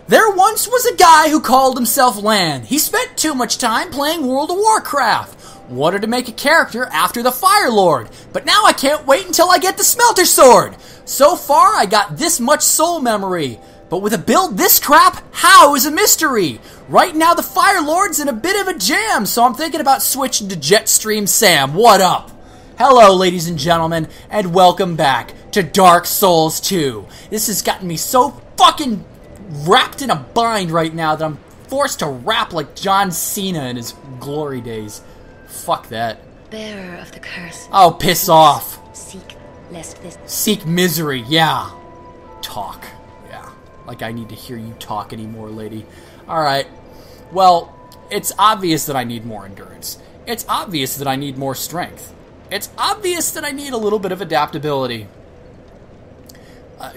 There once was a guy who called himself Lan. He spent too much time playing World of Warcraft. Wanted to make a character after the Fire Lord, but now I can't wait until I get the Smelter Sword. So far, I got this much soul memory, but with a build this crap, how is a mystery. Right now, the Fire Lord's in a bit of a jam, so I'm thinking about switching to Jetstream Sam. What up? Hello, ladies and gentlemen, and welcome back to Dark Souls 2. This has gotten me so fucking wrapped in a bind right now that I'm forced to rap like John Cena in his glory days. Fuck that. Bearer of the curse. Oh, piss off. Seek lest this. Seek misery, yeah. Talk, yeah. Like I need to hear you talk anymore, lady. Alright. Well, it's obvious that I need more endurance. It's obvious that I need more strength. It's obvious that I need a little bit of adaptability.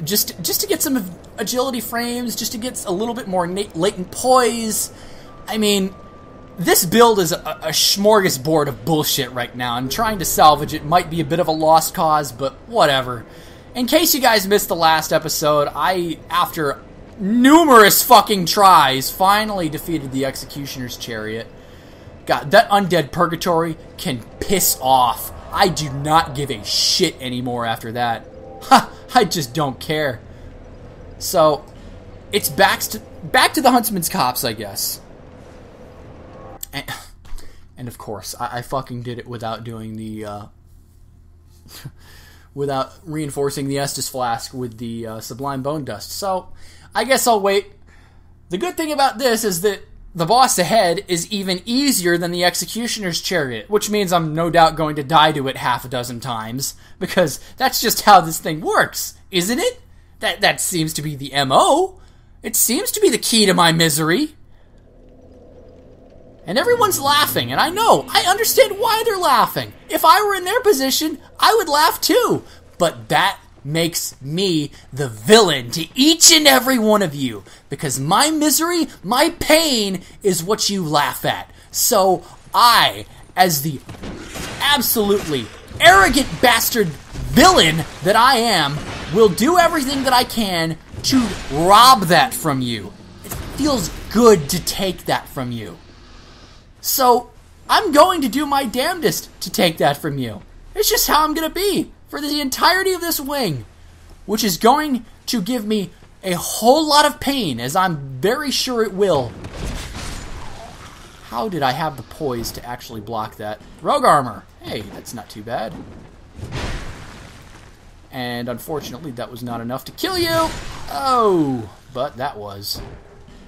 Just to get some agility frames, just to get a little bit more latent poise. I mean, this build is a smorgasbord of bullshit right now, and trying to salvage it might be a bit of a lost cause, but whatever. In case you guys missed the last episode, I, after numerous fucking tries, finally defeated the Executioner's Chariot. God, that undead purgatory can piss off. I do not give a shit anymore after that. Ha! I just don't care. So, it's back to the Huntsman's Copse, I guess. And of course, I fucking did it without doing the, without reinforcing the Estus Flask with the Sublime Bone Dust. So, I guess I'll wait. The good thing about this is that the boss ahead is even easier than the Executioner's Chariot, which means I'm no doubt going to die to it half a dozen times, because that's just how this thing works, isn't it? That seems to be the MO. It seems to be the key to my misery. And everyone's laughing, and I know, I understand why they're laughing. If I were in their position, I would laugh too. But that makes me the villain to each and every one of you, because my misery, my pain is what you laugh at. So I, as the absolutely arrogant bastard villain that I am, will do everything that I can to rob that from you. It feels good to take that from you. So I'm going to do my damnedest to take that from you. It's just how I'm going to be for the entirety of this wing, which is going to give me a whole lot of pain, as I'm very sure it will. How did I have the poise to actually block that? Rogue armor. Hey, that's not too bad. And unfortunately, that was not enough to kill you. Oh, but that was.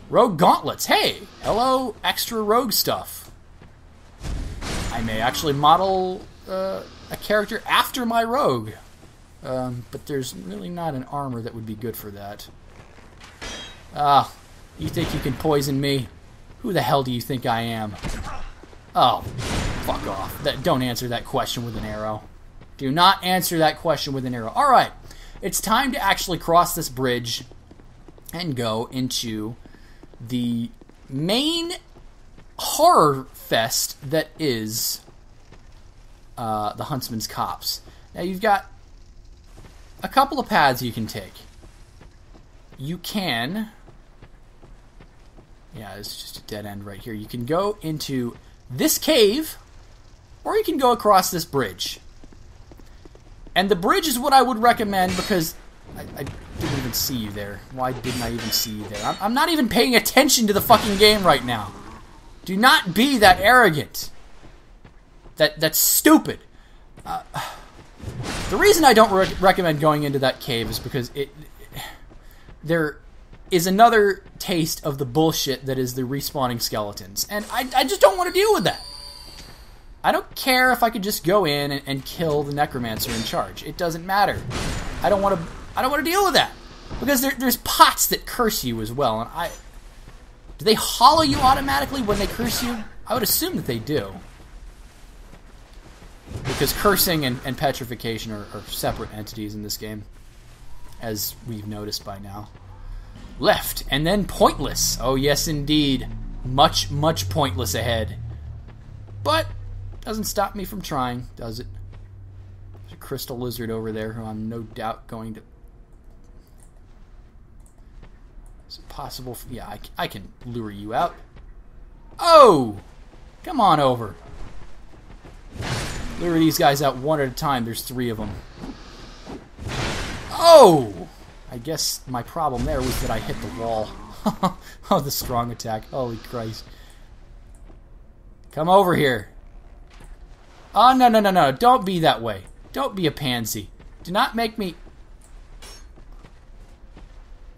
Rogue gauntlets. Hey, hello, extra rogue stuff. I may actually model a character after my rogue. But there's really not an armor that would be good for that. Ah, you think you can poison me? Who the hell do you think I am? Oh, fuck off. Don't answer that question with an arrow. Do not answer that question with an arrow. Alright, it's time to actually cross this bridge and go into the main horror fest that is the Huntsman's Copse. Now you've got a couple of paths you can take. You can... Yeah, it's just a dead end right here. You can go into this cave, or you can go across this bridge. And the bridge is what I would recommend, because I didn't even see you there. Why didn't I even see you there? I'm not even paying attention to the fucking game right now. Do not be that arrogant. That's stupid. The reason I don't recommend going into that cave is because there is another taste of the bullshit that is the respawning skeletons. And I just don't want to deal with that. I don't care if I could just go in and kill the necromancer in charge. It doesn't matter. I don't want to deal with that. Because there's pots that curse you as well. And do they hollow you automatically when they curse you? I would assume that they do. Because cursing and petrification are separate entities in this game, as we've noticed by now. Left, and then pointless. Oh yes, indeed. Much, much pointless ahead. But doesn't stop me from trying, does it? There's a crystal lizard over there who I'm no doubt going to Is it possible? Yeah, I can lure you out. Oh! Come on over. Lure these guys out one at a time. There's 3 of them. Oh! I guess my problem there was that I hit the wall. Oh, the strong attack. Holy Christ. Come over here. Oh, no, no, no, no. Don't be that way. Don't be a pansy. Do not make me...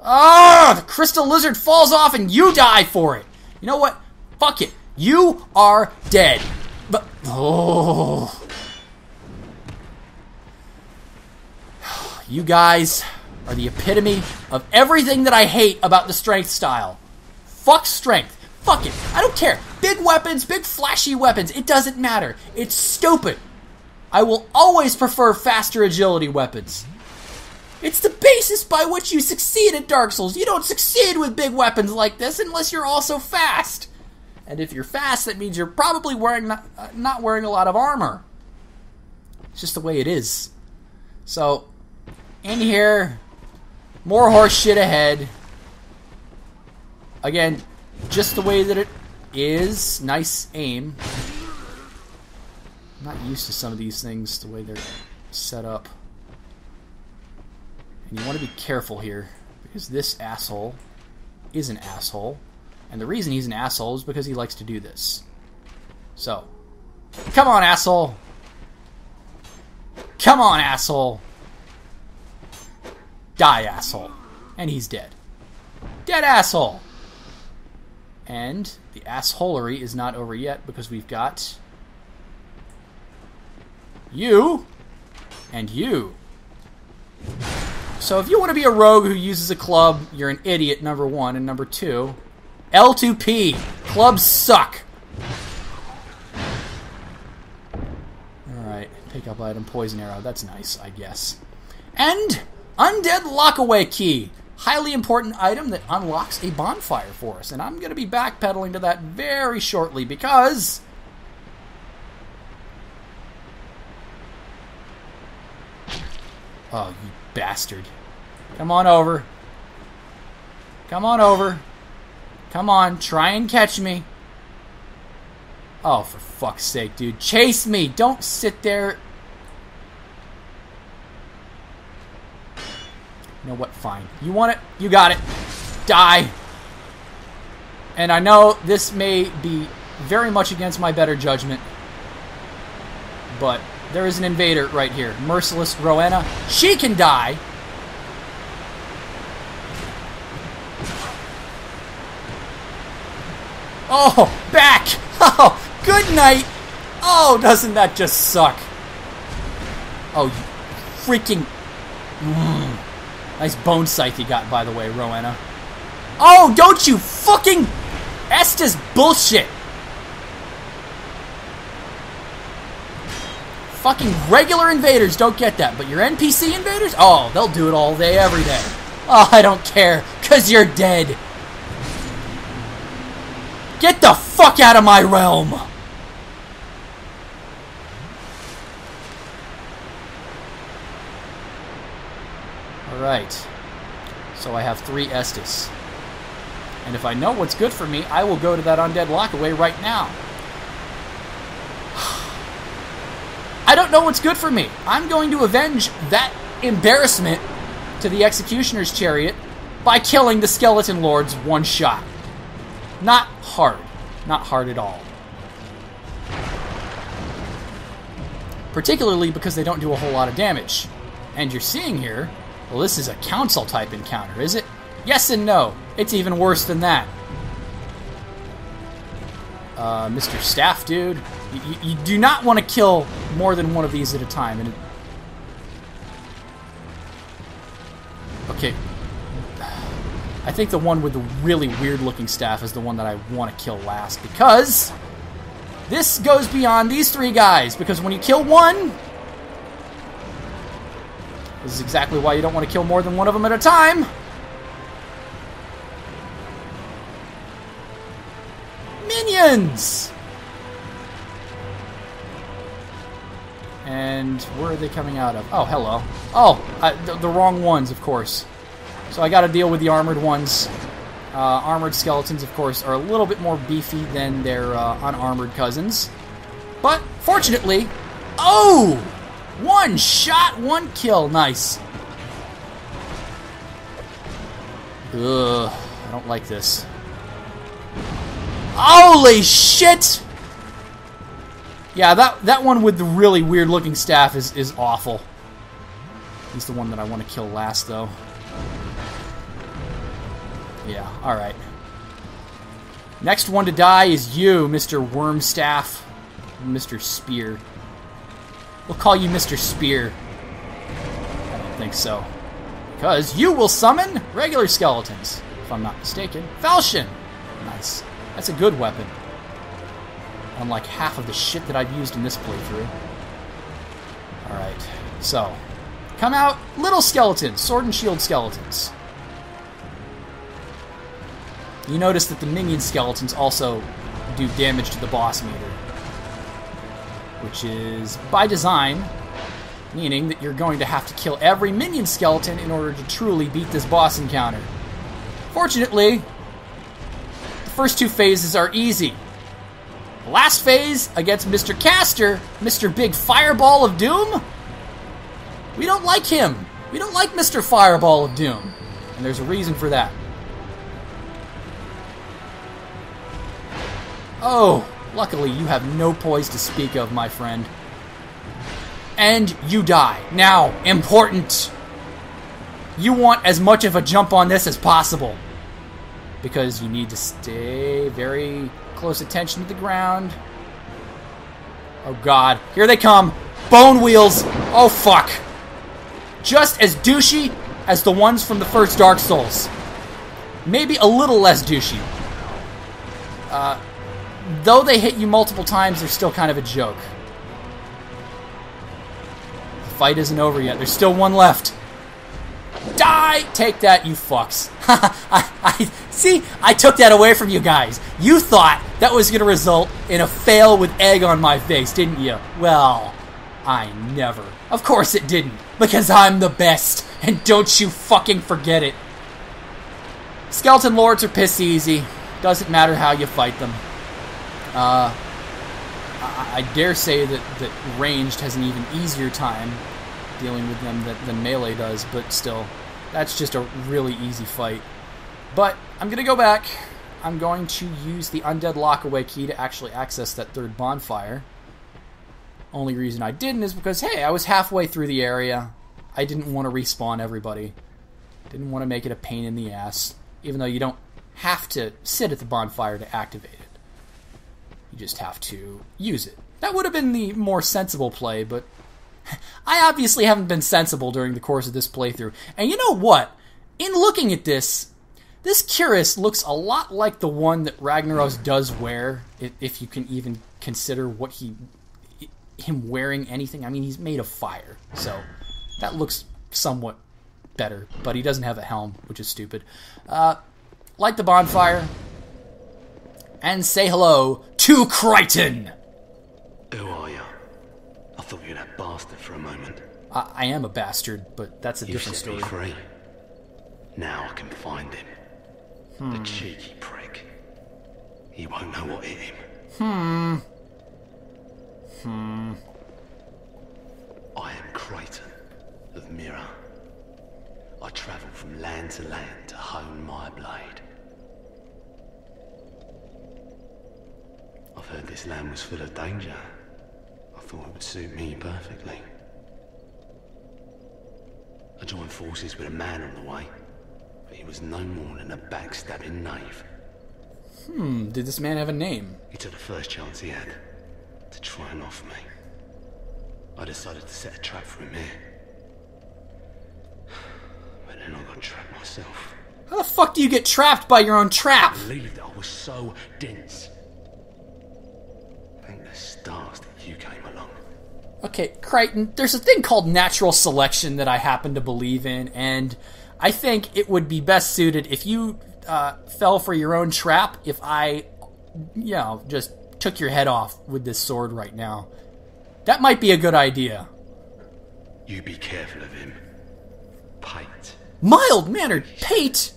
Oh, the crystal lizard falls off and you die for it. You know what? Fuck it. You are dead. But... Oh... You guys are the epitome of everything that I hate about the strength style. Fuck strength. Fuck it. I don't care. Big weapons, big flashy weapons. It doesn't matter. It's stupid. I will always prefer faster agility weapons. It's the basis by which you succeed at Dark Souls. You don't succeed with big weapons like this unless you're also fast. And if you're fast, that means you're probably wearing not wearing a lot of armor. It's just the way it is. So... in here, more horse shit ahead. Again, just the way that it is. Nice aim. I'm not used to some of these things, the way they're set up. And you want to be careful here, because this asshole is an asshole. And the reason he's an asshole is because he likes to do this. So, come on, asshole! Come on, asshole! Die, asshole. And he's dead. Dead asshole! And the assholery is not over yet because we've got... you and you. So if you want to be a rogue who uses a club, you're an idiot, number 1. And number 2, L2P. Clubs suck. Alright, pick up item, poison arrow. That's nice, I guess. And... undead lockaway key. Highly important item that unlocks a bonfire for us. And I'm going to be backpedaling to that very shortly because... oh, you bastard. Come on over. Come on over. Come on, try and catch me. Oh, for fuck's sake, dude. Chase me! Don't sit there... you know what? Fine. You want it? You got it. Die. And I know this may be very much against my better judgment, but there is an invader right here. Merciless Rowena. She can die. Oh, back. Oh, good night. Oh, doesn't that just suck? Oh, you freaking... nice bone scythe you got, by the way, Rowena. Oh, don't you fucking... Estes bullshit. Fucking regular invaders don't get that, but your NPC invaders? Oh, they'll do it all day, every day. Oh, I don't care, because you're dead. Get the fuck out of my realm. Alright. So I have 3 Estes. And if I know what's good for me, I will go to that undead lockaway right now. I don't know what's good for me. I'm going to avenge that embarrassment to the Executioner's Chariot by killing the Skeleton Lords one shot. Not hard. Not hard at all. Particularly because they don't do a whole lot of damage. And you're seeing here, well, this is a council type encounter, is it? Yes and no. It's even worse than that. Mr. Staff Dude, you do not want to kill more than one of these at a time. And okay. I think the one with the really weird-looking staff is the one that I want to kill last, because this goes beyond these 3 guys, because when you kill one, this is exactly why you don't want to kill more than one of them at a time. Minions! And where are they coming out of? Oh, hello. Oh, the wrong ones, of course. So I gotta deal with the armored ones. Armored skeletons, of course, are a little bit more beefy than their unarmored cousins. But, fortunately... Oh! One shot, one kill. Nice. Ugh, I don't like this. Holy shit! Yeah, that one with the really weird-looking staff is awful. He's the one that I want to kill last, though. Yeah, alright. Next one to die is you, Mr. Wormstaff. Mr. Spear. We'll call you Mr. Spear. I don't think so. Because you will summon regular skeletons, if I'm not mistaken. Falchion! Nice. That's a good weapon. Unlike half of the shit that I've used in this playthrough. Alright, so. Come out, little skeletons, sword and shield skeletons. You notice that the minion skeletons also do damage to the boss meter. Which is by design, meaning that you're going to have to kill every minion skeleton in order to truly beat this boss encounter. Fortunately, the first two phases are easy. The last phase, against Mr. Caster, Mr. Big Fireball of Doom, we don't like him. We don't like Mr. Fireball of Doom. And there's a reason for that. Oh, luckily you have no poise to speak of, my friend. And you die. Now, important. You want as much of a jump on this as possible. Because you need to stay very close attention to the ground. Oh god, here they come. Bone wheels. Oh fuck. Just as douchey as the ones from the first Dark Souls. Maybe a little less douchey. Though they hit you multiple times, they're still kind of a joke. The fight isn't over yet. There's still one left. Die! Take that, you fucks. See, I took that away from you guys. You thought that was going to result in a fail with egg on my face, didn't you? Well, I never. Of course it didn't. Because I'm the best. And don't you fucking forget it. Skeleton Lords are piss easy. Doesn't matter how you fight them. I dare say that ranged has an even easier time dealing with them than melee does, but still, that's just a really easy fight. But I'm going to go back. I'm going to use the Undead Lockaway key to actually access that third bonfire. Only reason I didn't is because, hey, I was halfway through the area. I didn't want to respawn everybody. Didn't want to make it a pain in the ass, even though you don't have to sit at the bonfire to activate it. You just have to use it. That would have been the more sensible play, but I obviously haven't been sensible during the course of this playthrough. And you know what? In looking at this cuirass looks a lot like the one that Ragnaros does wear, if you can even consider what him wearing anything. I mean, he's made of fire, so that looks somewhat better, but he doesn't have a helm, which is stupid. Light the bonfire. And say hello to Crichton! Who are you? I thought you were that bastard for a moment. I am a bastard, but that's a different story. You set me free. Now I can find him. The cheeky prick. He won't know what hit him. I am Crichton of Mirror. I travel from land to land to hone my blade. I've heard this land was full of danger. I thought it would suit me perfectly. I joined forces with a man on the way, but he was no more than a backstabbing knave. Did this man have a name? He took the first chance he had to try and off me. I decided to set a trap for him here. But then I got trapped myself. How the fuck do you get trapped by your own trap? I believed I was so dense. Thank the stars that you came along. Okay, Crichton, there's a thing called natural selection that I happen to believe in, and I think it would be best suited if you fell for your own trap if I, just took your head off with this sword right now. That might be a good idea. You be careful of him. Pate. Mild-mannered Pate?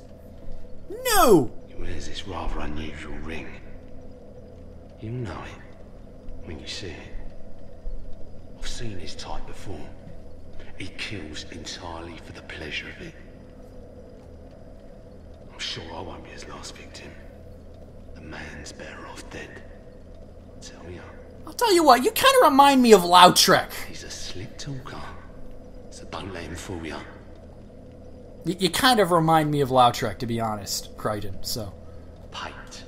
No! You He wears this rather unusual ring. You'll know it when you see it. I've seen his type before. He kills entirely for the pleasure of it. I'm sure I won't be his last victim. The man's better off dead. Tell ya. I'll tell you what, you kind of remind me of Lautrec. He's a slick talker, so don't let him fool ya. You kind of remind me of Lautrec, to be honest, Crichton, so. Pate.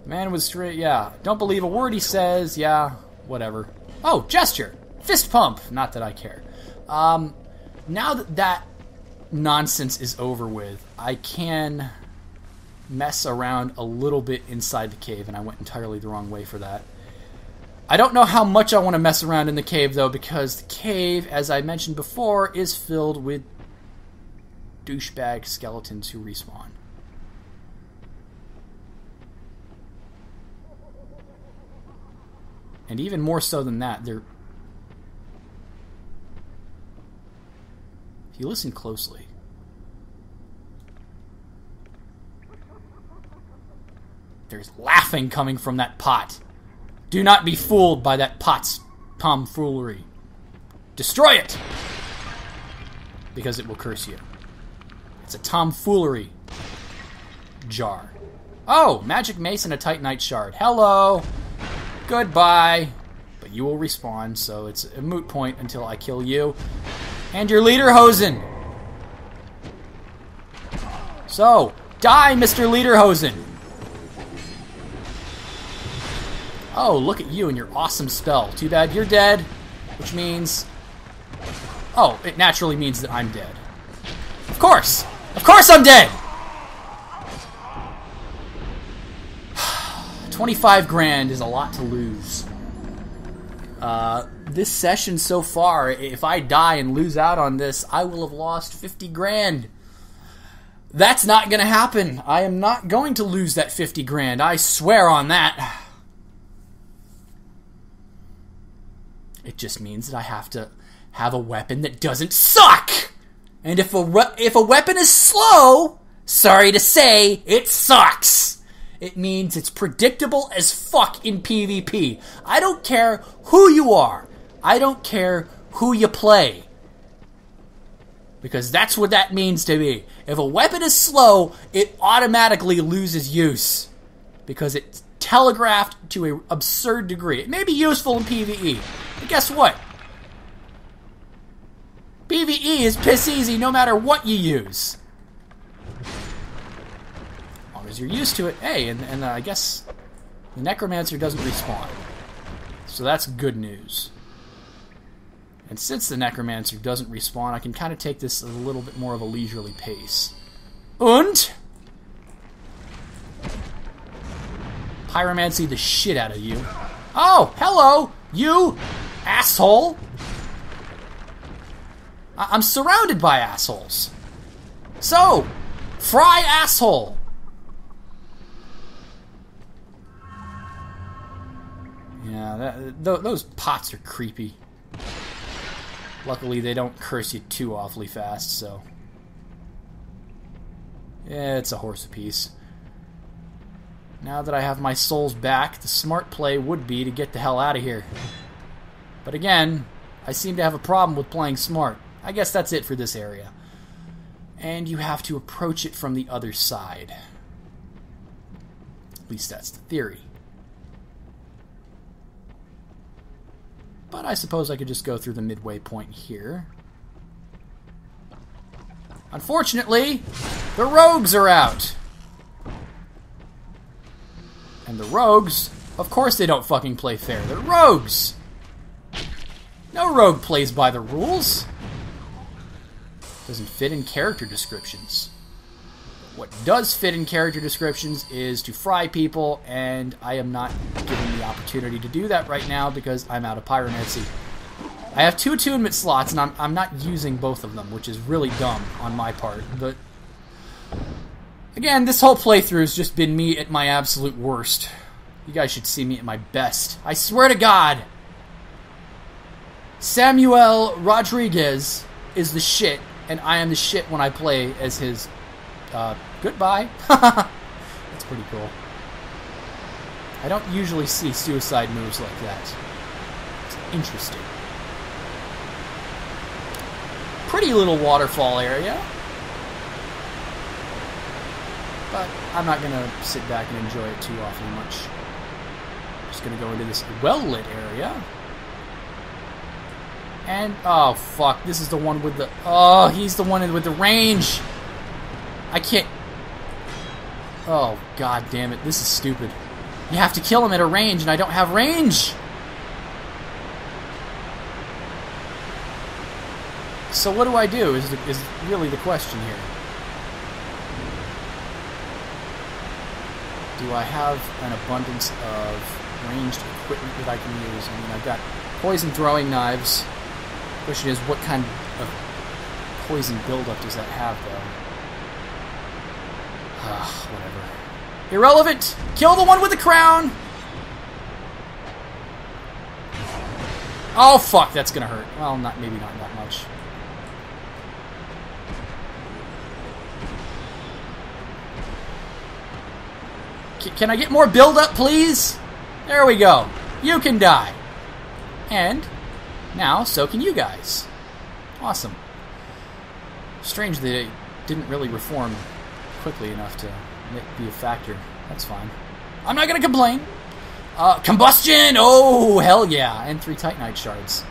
The man was straight, yeah. Don't believe a word he says, yeah, whatever. Oh, gesture. Fist pump. Not that I care. Now that that nonsense is over with, I can mess around a little bit inside the cave, and I went entirely the wrong way for that. I don't know how much I want to mess around in the cave, though, because the cave, as I mentioned before, is filled with douchebag skeletons who respawn. And even more so than that, they're... If you listen closely, there's laughing coming from that pot. Do not be fooled by that pot's tomfoolery. Destroy it! Because it will curse you. It's a tomfoolery jar. Oh, magic mace and a titanite shard. Hello! Goodbye! But you will respawn, so it's a moot point until I kill you. And your Lederhosen! So, die, Mr. Lederhosen! Oh, look at you and your awesome spell. Too bad you're dead, which means... Oh, it naturally means that I'm dead. Of course! Of course I'm dead! 25 grand is a lot to lose. This session so far, if I die and lose out on this, I will have lost 50 grand. That's not going to happen. I am not going to lose that 50 grand. I swear on that. It just means that I have to have a weapon that doesn't suck. And if a weapon is slow, sorry to say, it sucks. It means it's predictable as fuck in PvP. I don't care who you are. I don't care who you play. Because that's what that means to me. If a weapon is slow, it automatically loses use. Because it's telegraphed to an absurd degree. It may be useful in PvE. But guess what? PvE is piss easy no matter what you use. As long as you're used to it. Hey, and I guess the Necromancer doesn't respawn. So that's good news. And since the Necromancer doesn't respawn, I can kind of take this at a little bit more of a leisurely pace. Und pyromancy the shit out of you. Oh, hello, you asshole. I'm surrounded by assholes. So, fry asshole. Yeah, those pots are creepy. Luckily, they don't curse you too awfully fast, so... Yeah, it's a horse apiece. Now that I have my souls back, the smart play would be to get the hell out of here. But again, I seem to have a problem with playing smart. I guess that's it for this area. And you have to approach it from the other side. At least that's the theory. But I suppose I could just go through the midway point here. Unfortunately, the rogues are out. And the rogues, of course they don't fucking play fair. They're rogues. No rogue plays by the rules. Doesn't fit in character descriptions. What does fit in character descriptions is to fry people, and I am not given the opportunity to do that right now because I'm out of pyromancy. I have 2 attunement slots, and I'm not using both of them, which is really dumb on my part. But again, this whole playthrough has just been me at my absolute worst. You guys should see me at my best. I swear to God, Samuel Rodriguez is the shit, and I am the shit when I play as his... goodbye. That's pretty cool. I don't usually see suicide moves like that. It's interesting. Pretty little waterfall area. But I'm not going to sit back and enjoy it too awfully much. Just going to go into this well-lit area. And, oh, fuck, this is the one with the... Oh, he's the one with the range! I can't... Oh, god damn it, this is stupid. You have to kill him at a range, and I don't have range! So what do I do, is really the question here. Do I have an abundance of ranged equipment that I can use? I mean, I've got poison throwing knives. The question is, what kind of poison buildup does that have, though? Whatever. Irrelevant! Kill the one with the crown! Oh, fuck, that's gonna hurt. Well, maybe not that much. Can I get more build-up, please? There we go. You can die. And now, so can you guys. Awesome. Strange that it didn't really reform quickly enough to be a factor. That's fine. I'm not going to complain. Combustion! Oh, hell yeah. And 3 Titanite shards.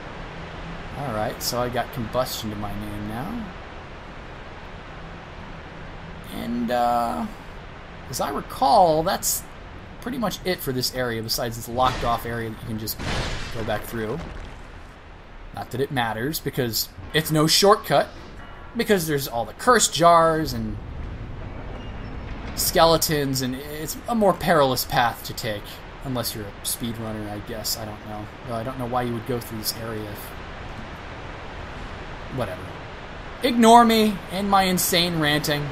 Alright, so I got combustion to my name now. And, as I recall, that's pretty much it for this area, besides this locked-off area that you can just go back through. Not that it matters, because it's no shortcut, because there's all the curse jars and skeletons, and it's a more perilous path to take, unless you're a speedrunner, I guess. I don't know. I don't know why you would go through this area if... Whatever. Ignore me and my insane ranting.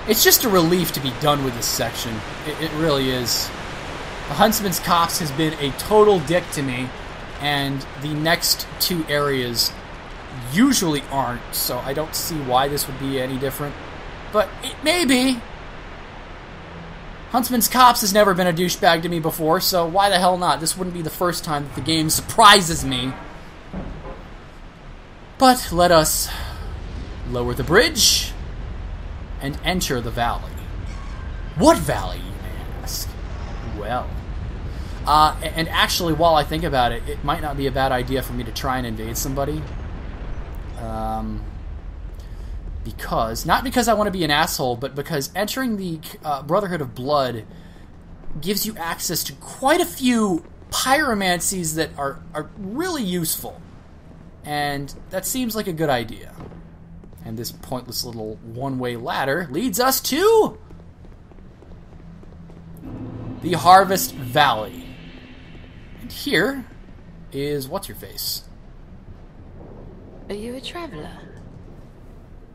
It's just a relief to be done with this section. It really is. The Huntsman's Copse has been a total dick to me, and the next 2 areas usually aren't, so I don't see why this would be any different. But it may be. Huntsman's Copse has never been a douchebag to me before, so why the hell not? This wouldn't be the first time that the game surprises me. But let us lower the bridge and enter the valley. What valley, you may ask? Well, and actually, while I think about it, it might not be a bad idea for me to try and invade somebody. Not because I want to be an asshole, but because entering the Brotherhood of Blood gives you access to quite a few pyromancies that are really useful. And that seems like a good idea. And this pointless little one-way ladder leads us to the Harvest Valley. And here is what's-your-face. Are you a traveller?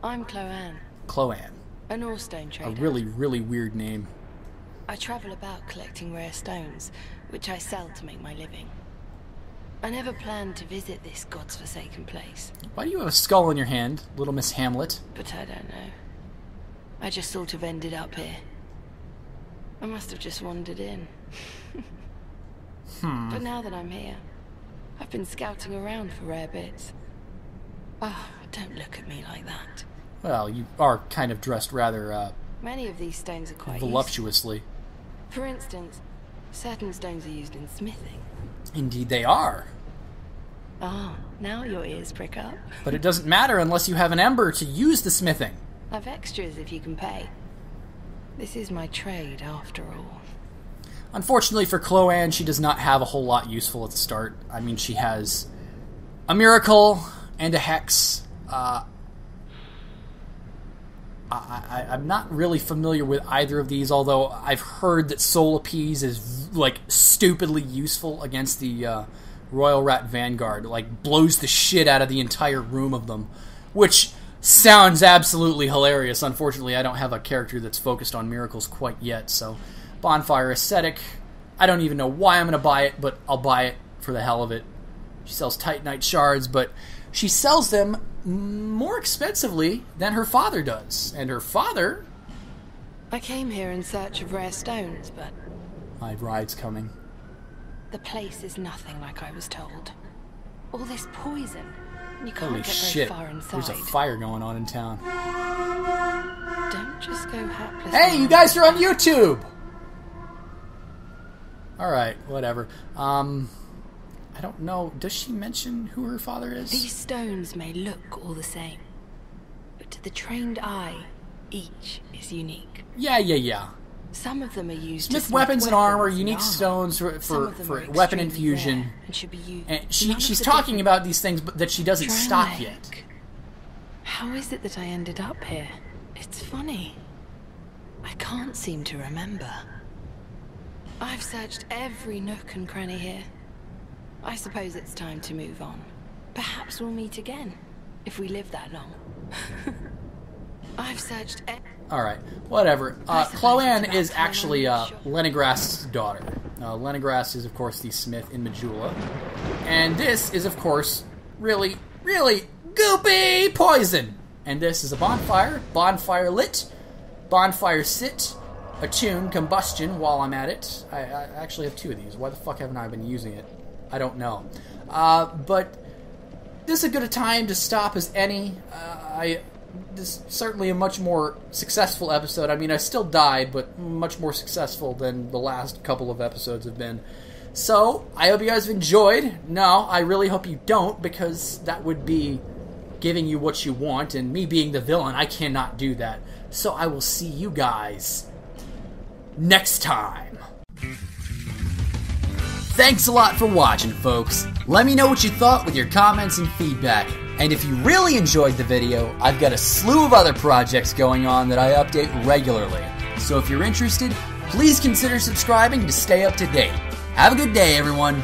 I'm Cloanne. Cloanne. An ore-stone trader. A really, really weird name. I travel about collecting rare stones, which I sell to make my living. I never planned to visit this god's-forsaken place. Why do you have a skull in your hand, little Miss Hamlet? But I don't know. I just sort of ended up here. I must have just wandered in. But now that I'm here, I've been scouting around for rare bits. Oh, don't look at me like that. Well, you are kind of dressed rather, Many of these stones are quite voluptuously. useful. For instance, certain stones are used in smithing. Indeed they are. Ah, now your ears prick up. But it doesn't matter unless you have an ember to use the smithing. I've extras if you can pay. This is my trade, after all. Unfortunately for Cloanne, she does not have a whole lot useful at the start. I mean, she has a miracle and a hex. I'm not really familiar with either of these, although I've heard that Soul Appease is, like, stupidly useful against the Royal Rat Vanguard. Like, blows the shit out of the entire room of them, which sounds absolutely hilarious. Unfortunately, I don't have a character that's focused on miracles quite yet, so Bonfire Ascetic. I don't even know why I'm going to buy it, but I'll buy it for the hell of it. She sells Titanite shards, but she sells them more expensively than her father does. And her father I came here in search of rare stones, but My ride's coming. the place is nothing like I was told. All this poison. You can't Holy get shit. very far inside. There's a fire going on in town. Don't just go hapless. Hey, you guys are on YouTube! Alright, whatever. I don't know. Does she mention who her father is? These stones may look all the same, but to the trained eye, each is unique. Yeah. Some of them are used Smith to smith weapons and armor, unique armor. stones Some for of them are weapon extremely infusion. rare and should be used. And None of she's the talking different- about these things, but that she doesn't stop Drag. yet. How is it that I ended up here? It's funny. I can't seem to remember. I've searched every nook and cranny here. I suppose it's time to move on. Perhaps we'll meet again, if we live that long. I've searched Alright, whatever. I suppose Chloanne it's is about time actually I'm sure. Leningras's daughter. Leningrad is, of course, the smith in Majula. And this is, of course, really, really goopy poison. And this is a bonfire. Bonfire lit. Bonfire sit. Attune combustion while I'm at it. I actually have 2 of these. Why the fuck haven't I been using it? I don't know. But this is as good a time to stop as any. This is certainly a much more successful episode. I mean, I still died, but much more successful than the last couple of episodes have been. So, I hope you guys have enjoyed. No, I really hope you don't, because that would be giving you what you want, and me being the villain, I cannot do that. So I will see you guys next time. Thanks a lot for watching, folks. Let me know what you thought with your comments and feedback. And if you really enjoyed the video, I've got a slew of other projects going on that I update regularly. So if you're interested, please consider subscribing to stay up to date. Have a good day, everyone.